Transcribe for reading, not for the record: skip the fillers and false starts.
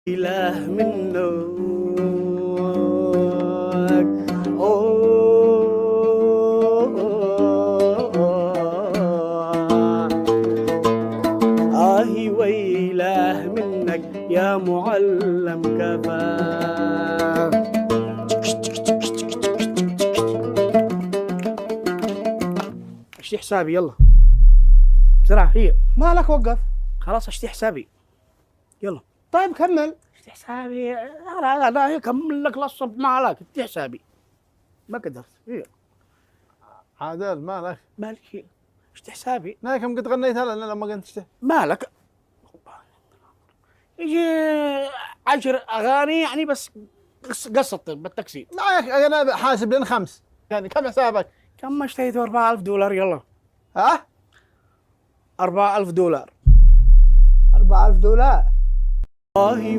إله منك آهي ويله منك يا معلم كفاك. اشتي حسابي يلا بسرعة. هي مالك وقف؟ خلاص اشتي حسابي يلا. طيب كمل. اشتي حسابي. انا اكمل لك للصبح ما عليك. اشتي حسابي ما قدرت. هي عادل مالك؟ مالك اشتي حسابي. كم قد غنيت هلا لما قلت اشتي؟ مالك يجي 10 اغاني يعني بس قصة بالتقسيط. انا حاسب لين 5 يعني. كم حسابك؟ كم اشتريته؟ $4000 يلا. ها؟ $4000. $4000. آهي